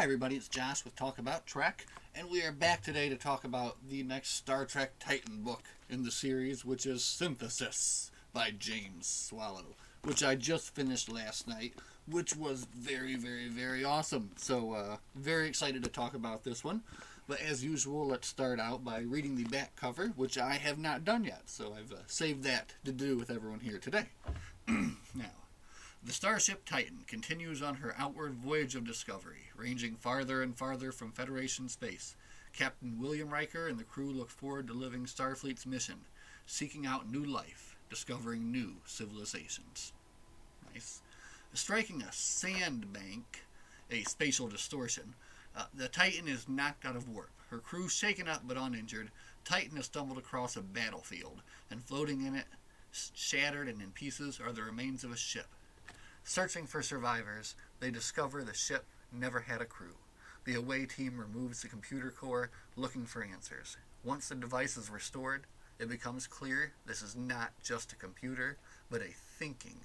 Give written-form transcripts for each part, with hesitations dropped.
everybody, it's Josh with Talk About Trek, and we are back today to talk about the next Star Trek Titan book in the series, which is Synthesis by James Swallow, which I just finished last night, which was very, very, very awesome. So, very excited to talk about this one. But as usual, let's start out by reading the back cover, which I have not done yet, so I've saved that to do with everyone here today. Now, the starship Titan continues on her outward voyage of discovery, ranging farther and farther from Federation space. Captain William Riker and the crew look forward to living Starfleet's mission, seeking out new life, discovering new civilizations. Nice. Striking a sandbank, a spatial distortion, the Titan is knocked out of warp. Her crew shaken up but uninjured. Titan has stumbled across a battlefield, and floating in it, shattered and in pieces, are the remains of a ship. Searching for survivors, they discover the ship never had a crew. The away team removes the computer core, looking for answers. Once the device is restored, it becomes clear this is not just a computer, but a thinking,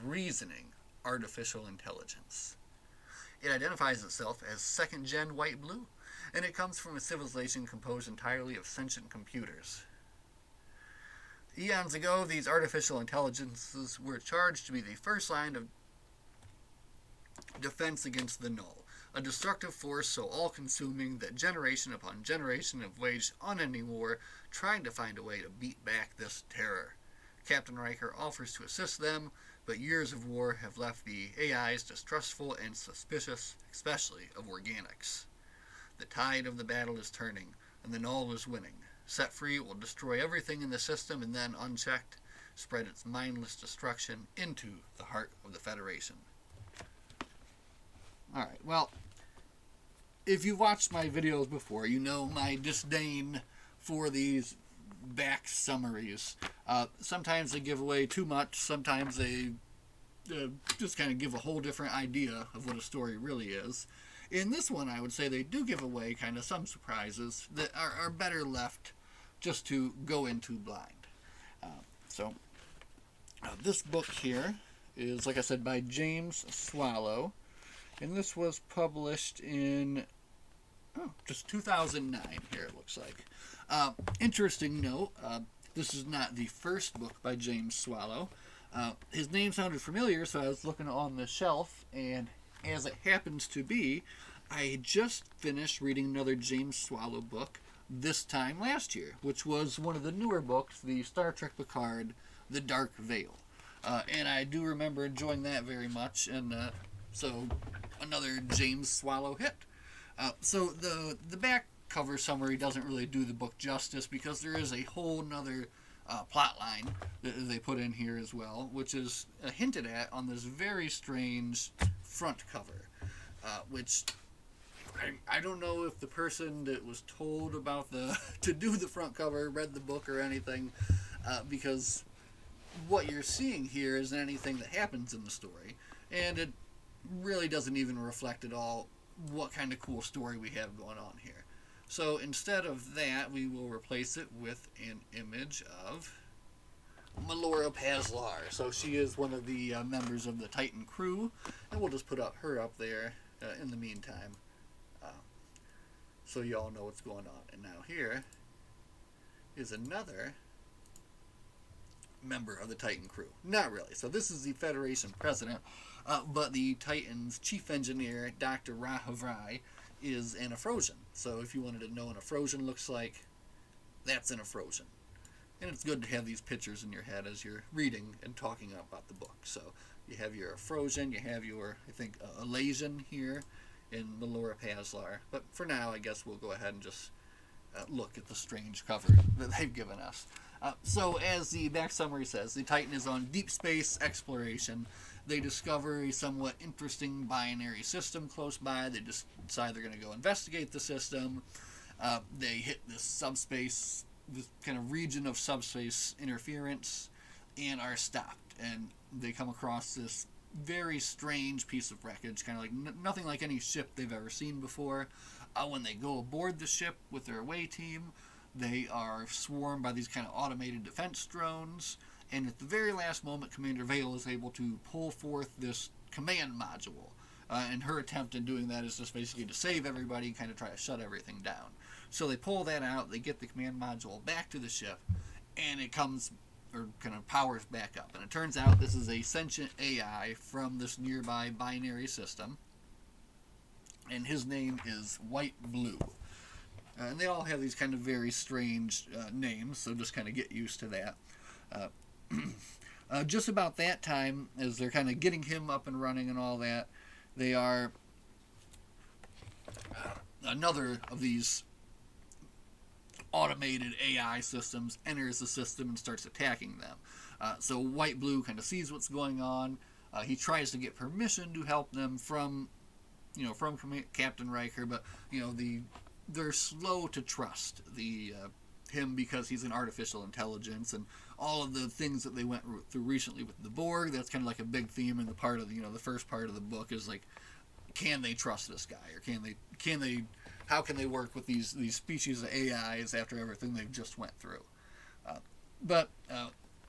reasoning artificial intelligence. It identifies itself as second-gen white-blue, and it comes from a civilization composed entirely of sentient computers. Eons ago, these artificial intelligences were charged to be the first line of defense against the null, a destructive force so all-consuming that generation upon generation have waged unending war trying to find a way to beat back this terror. Captain Riker offers to assist them, but years of war have left the AIs distrustful and suspicious, especially of organics. The tide of the battle is turning, and the null is winning. Set free, it will destroy everything in the system and then, unchecked, spread its mindless destruction into the heart of the Federation. Alright, well, if you've watched my videos before, you know my disdain for these back summaries. Sometimes they give away too much, sometimes they just kind of give a whole different idea of what a story really is. In this one, I would say they do give away kind of some surprises that are better left just to go into blind. This book here is, like I said, by James Swallow. And this was published in just 2009 here, it looks like. Interesting note, this is not the first book by James Swallow. His name sounded familiar, so I was looking on the shelf, and as it happens to be, I had just finished reading another James Swallow book this time last year, which was one of the newer books, the Star Trek Picard, The Dark Veil. And I do remember enjoying that very much, and so another James Swallow hit. So the back cover summary doesn't really do the book justice because there is a whole nother plot line that they put in here as well, which is hinted at on this very strange front cover, which I don't know if the person that was told about to do the front cover read the book or anything, because what you're seeing here isn't anything that happens in the story, and it really doesn't even reflect at all what kind of cool story we have going on here. So instead of that, we will replace it with an image of Melora Pazlar. So she is one of the members of the Titan crew, and we'll just put her up there in the meantime, so you all know what's going on. And now here is another member of the Titan crew. Not really. So this is the Federation president, but the Titan's chief engineer, Dr. Rahavrai, is an Afrosian. So if you wanted to know what an Afrosian looks like, that's an Afrosian. And it's good to have these pictures in your head as you're reading and talking about the book. So you have your Afrosian, you have your, I think, Alasian here in Melora Pazlar. But for now, I guess we'll go ahead and just look at the strange cover that they've given us. So as the back summary says, the Titan is on deep space exploration. They discover a somewhat interesting binary system close by. They just decide they're going to go investigate the system. They hit this subspace, this kind of region of subspace interference, and are stopped. And they come across this very strange piece of wreckage, kind of like nothing like any ship they've ever seen before. When they go aboard the ship with their away team, they are swarmed by these kind of automated defense drones, and at the very last moment, Commander Vale is able to pull forth this command module, and her attempt in doing that is just basically to save everybody and kind of try to shut everything down. So they pull that out, they get the command module back to the ship, and it comes, or kind of powers back up. And it turns out this is a sentient AI from this nearby binary system, and his name is White Blue. And they all have these kind of very strange names, so just kind of get used to that. Just about that time, as they're kind of getting him up and running and all that, they are another of these automated AI systems enters the system and starts attacking them. So White Blue kind of sees what's going on. He tries to get permission to help them from Captain Riker, but they're slow to trust him because he's an artificial intelligence, and all of the things that they went through recently with the Borg. That's kind of like a big theme in the part of the first part of the book is like, can they trust this guy, or how can they work with these species of AIs after everything they've just went through? But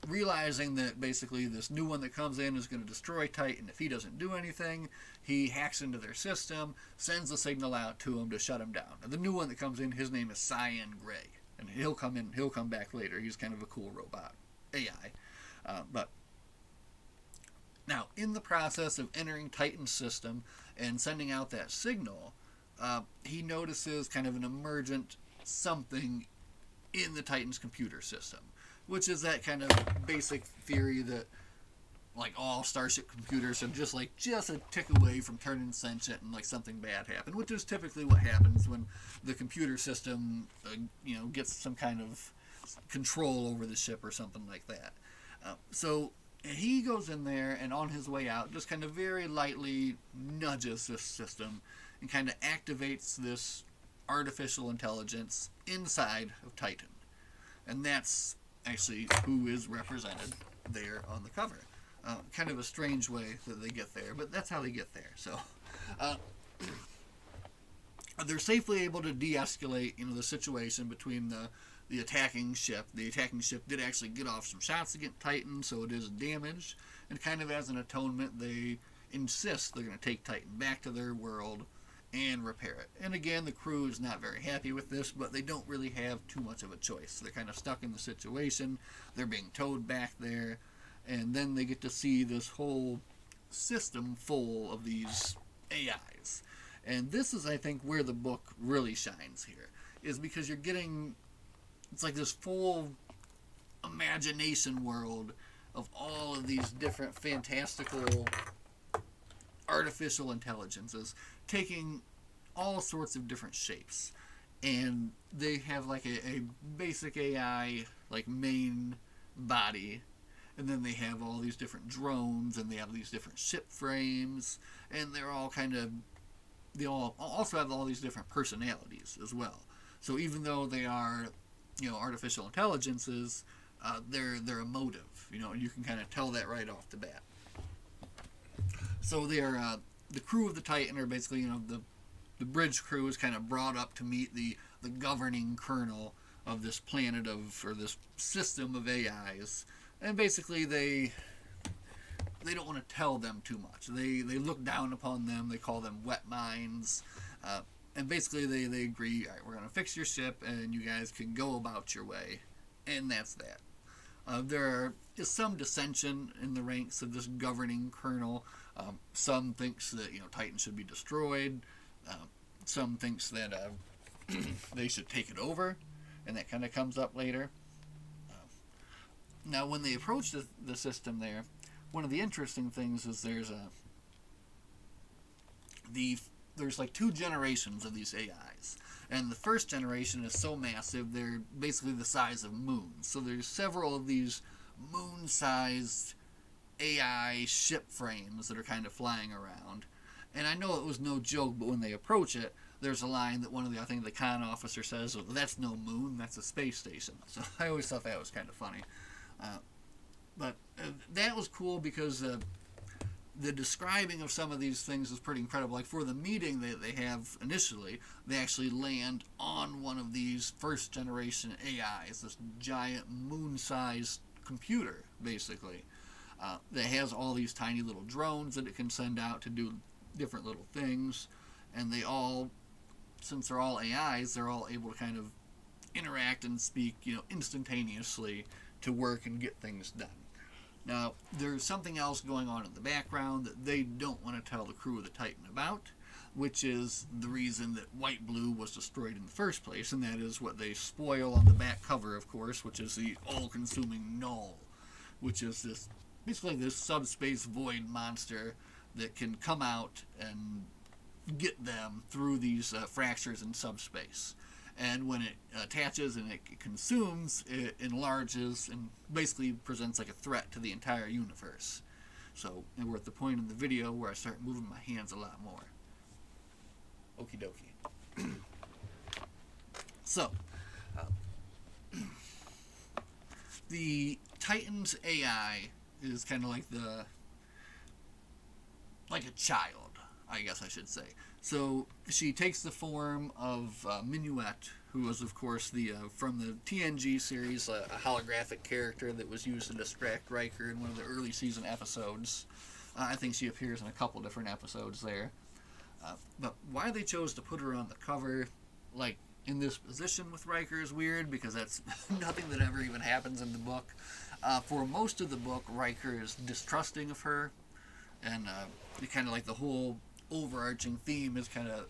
realizing that basically this new one that comes in is going to destroy Titan if he doesn't do anything, he hacks into their system, sends a signal out to him to shut him down. And the new one that comes in, his name is Cyan Gray, and he'll come back later. He's kind of a cool robot AI. But now, in the process of entering Titan's system and sending out that signal, he notices kind of an emergent something in the Titan's computer system, which is that kind of basic theory that like all Starship computers are just a tick away from turning sentient and like something bad happened, which is typically what happens when the computer system gets some kind of control over the ship or something like that. So he goes in there and on his way out just kind of very lightly nudges this system and kind of activates this artificial intelligence inside of Titan. And that's actually who is represented there on the cover. Kind of a strange way that they get there, but that's how they get there. So they're safely able to de-escalate the situation between the attacking ship. The attacking ship did actually get off some shots against Titan, so it is damaged. And kind of as an atonement, they insist they're going to take Titan back to their world and repair it. And again, the crew is not very happy with this, but they don't really have too much of a choice. They're kind of stuck in the situation. They're being towed back there, and then they get to see this whole system full of these AIs. And this is, I think, where the book really shines here, is because you're getting, it's like this full imagination world of all of these different fantastical artificial intelligences taking all sorts of different shapes. And they have like a basic AI like main body, and then they have all these different drones, and they have these different ship frames, and they're all they all also have all these different personalities as well. So even though they are artificial intelligences, they're emotive. You can kind of tell that right off the bat. So they are the crew of the Titan are basically the bridge crew is kind of brought up to meet the governing kernel of this planet or this system of AIs, and basically they don't want to tell them too much. They look down upon them. They call them wet minds, and basically they agree. All right, we're going to fix your ship, and you guys can go about your way, and that's that. There is some dissension in the ranks of this governing kernel. Some thinks that Titan should be destroyed. Some thinks that they should take it over, and that kind of comes up later. Now, when they approach the system there, one of the interesting things is there's like two generations of these AIs. And the first generation is so massive, they're basically the size of moons. So there's several of these moon-sized AI ship frames that are kind of flying around. And I know it was no joke, but when they approach it, there's a line that I think the con officer says, well, that's no moon, that's a space station. So I always thought that was kind of funny. But that was cool because the describing of some of these things is pretty incredible. Like for the meeting that they have initially, they actually land on one of these first generation AIs, this giant moon-sized computer, basically, that has all these tiny little drones that it can send out to do different little things, and they all, since they're all AIs, they're all able to kind of interact and speak, instantaneously to work and get things done. Now, there's something else going on in the background that they don't want to tell the crew of the Titan about, which is the reason that White Blue was destroyed in the first place, and that is what they spoil on the back cover, of course, which is the all-consuming null, which is basically this subspace void monster that can come out and get them through these fractures in subspace. And when it attaches and it consumes, it enlarges and basically presents like a threat to the entire universe. So, and we're at the point in the video where I start moving my hands a lot more. Okie dokie. So, the Titan's AI is kind of like like a child, I guess I should say. So she takes the form of Minuet, who was, of course, from the TNG series, a holographic character that was used to distract Riker in one of the early season episodes. I think she appears in a couple different episodes there. But why they chose to put her on the cover, like, in this position with Riker is weird, because that's nothing that ever even happens in the book. For most of the book, Riker is distrusting of her, and kind of like the whole overarching theme is kind of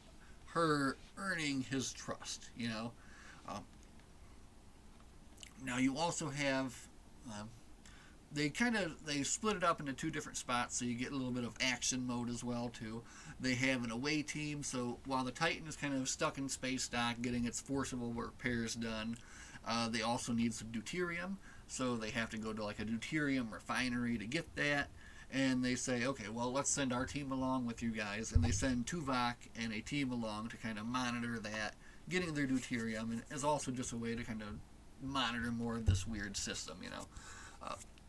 her earning his trust, Now you also have they split it up into two different spots, so you get a little bit of action mode as well too. They have an away team, so while the Titan is kind of stuck in space dock getting its forcible repairs done, they also need some deuterium, so they have to go to like a deuterium refinery to get that. And they say, okay, well, let's send our team along with you guys. And they send Tuvok and a team along to kind of monitor that, getting their deuterium, and is also just a way to kind of monitor more of this weird system,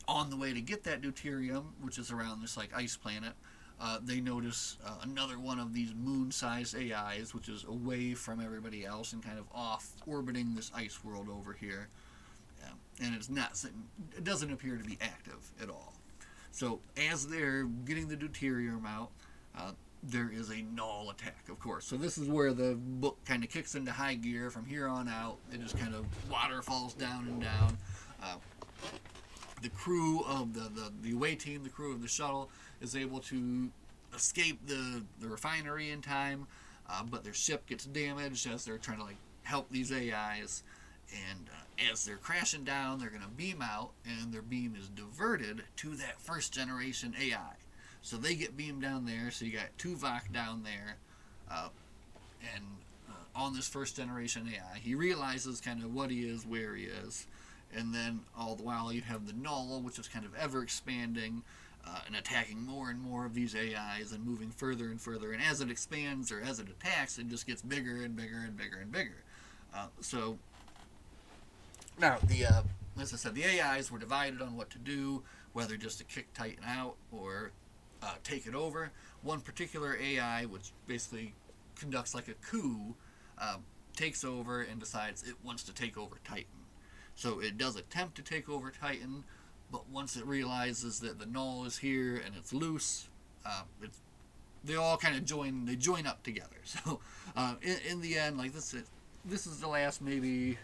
On the way to get that deuterium, which is around this like ice planet, they notice another one of these moon-sized AIs, which is away from everybody else and kind of off orbiting this ice world over here. And it doesn't appear to be active at all. So as they're getting the deuterium out, there is a null attack, of course. So this is where the book kind of kicks into high gear. From here on out, it just kind of waterfalls down and down. The crew of the away team, the crew of the shuttle, is able to escape the refinery in time, but their ship gets damaged as they're trying to like help these AIs. And as they're crashing down, they're going to beam out, and their beam is diverted to that first generation AI. So they get beamed down there, so you got Tuvok down there, and on this first generation AI. He realizes kind of what he is, where he is, and then all the while you have the null, which is kind of ever expanding, and attacking more and more of these AIs and moving further and further. And as it expands or as it attacks, it just gets bigger and bigger and bigger and bigger. So now, as I said, the AIs were divided on what to do, whether just to kick Titan out or take it over. One particular AI, which basically conducts like a coup, takes over and decides it wants to take over Titan. So it does attempt to take over Titan, but once it realizes that the null is here and it's loose, they all kind of join up together. So in the end, like this is the last maybe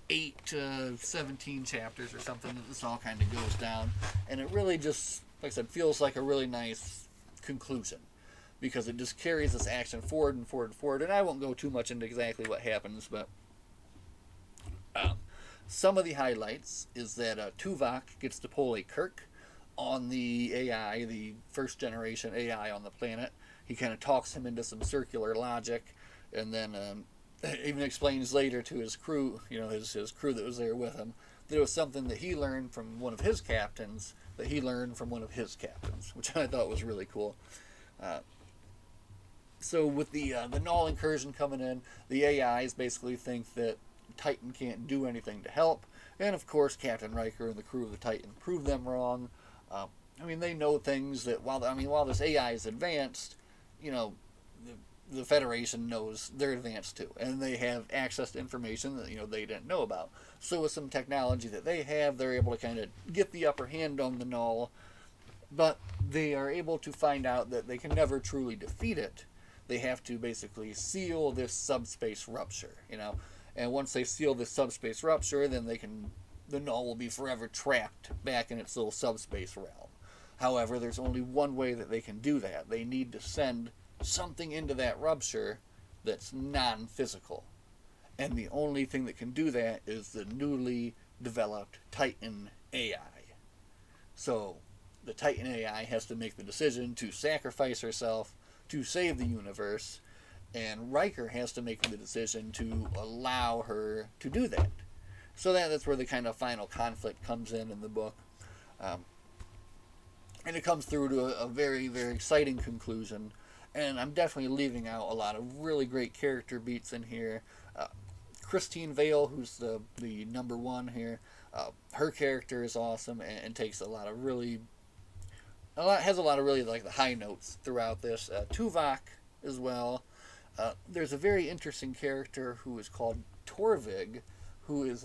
8 to 17 chapters or something that this all kind of goes down, and it really just, like I said, feels like a really nice conclusion, because it just carries this action forward and forward and forward. And I won't go too much into exactly what happens, but some of the highlights is that Tuvok gets to pull a Kirk on the AI, the first generation AI on the planet. He kind of talks him into some circular logic, and then even explains later to his crew, his crew that was there with him, that it was something that he learned from one of his captains, that he learned from one of his captains, which I thought was really cool. So with the null incursion coming in, the AIs basically think that Titan can't do anything to help, and of course Captain Riker and the crew of the Titan prove them wrong. They know things that while this AI is advanced, the Federation knows they're advanced too, and they have access to information that they didn't know about. So with some technology that they have, they're able to kind of get the upper hand on the null But they are able to find out that they can never truly defeat it. They have to basically seal this subspace rupture, you know. And once they seal this subspace rupture, then the null will be forever trapped back in its little subspace realm. However, there's only one way that they can do that. They need to send something into that rupture that's non-physical. And the only thing that can do that is the newly developed Titan AI. So the Titan AI has to make the decision to sacrifice herself to save the universe, and Riker has to make the decision to allow her to do that. So that's where the kind of final conflict comes in the book. Um, and it comes through to a very, very exciting conclusion. And I'm definitely leaving out a lot of really great character beats in here. Christine Vale, who's the number one here, her character is awesome and takes has a lot of really like the high notes throughout this. Tuvok as well. There's a very interesting character who is called Torvig, who is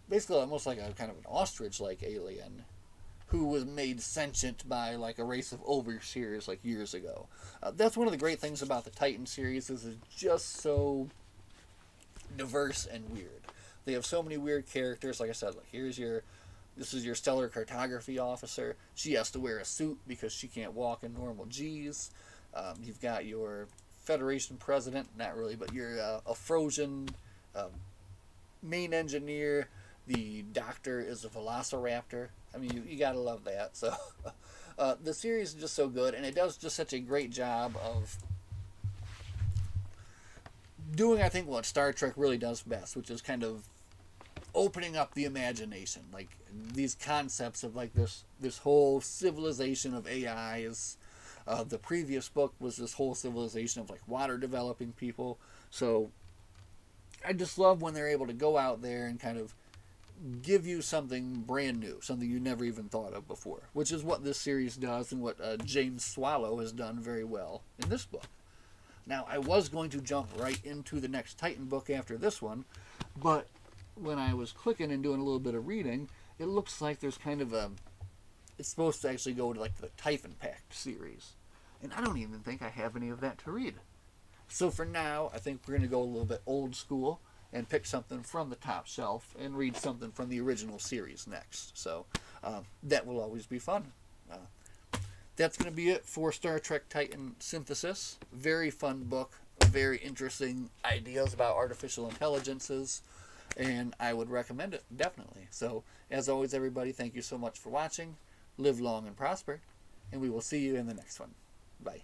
basically almost like a kind of an ostrich-like alien who was made sentient by like a race of overseers like years ago. That's one of the great things about the Titan series is it's just so diverse and weird. They have so many weird characters. Like I said, like this is your stellar cartography officer. She has to wear a suit because she can't walk in normal G's. You've got your Federation president, not really, but you're a Frozen main engineer. The doctor is a velociraptor. I mean, you gotta love that. So the series is just so good, and it does just such a great job of doing, I think, what Star Trek really does best, which is kind of opening up the imagination, like these concepts of like this whole civilization of AIs. The previous book was this whole civilization of like water developing people. So I just love when they're able to go out there and kind of give you something brand new, something you never even thought of before, which is what this series does and what James Swallow has done very well in this book. Now, I was going to jump right into the next Titan book after this one, but when I was clicking and doing a little bit of reading, it looks like there's kind of it's supposed to actually go to like the Typhon Pact series. And I don't even think I have any of that to read. So for now, I think we're going to go a little bit old school and pick something from the top shelf and read something from the original series next. So that will always be fun. That's going to be it for Star Trek Titan Synthesis. Very fun book. Very interesting ideas about artificial intelligences. And I would recommend it, definitely. So, as always, everybody, thank you so much for watching. Live long and prosper. And we will see you in the next one. Bye.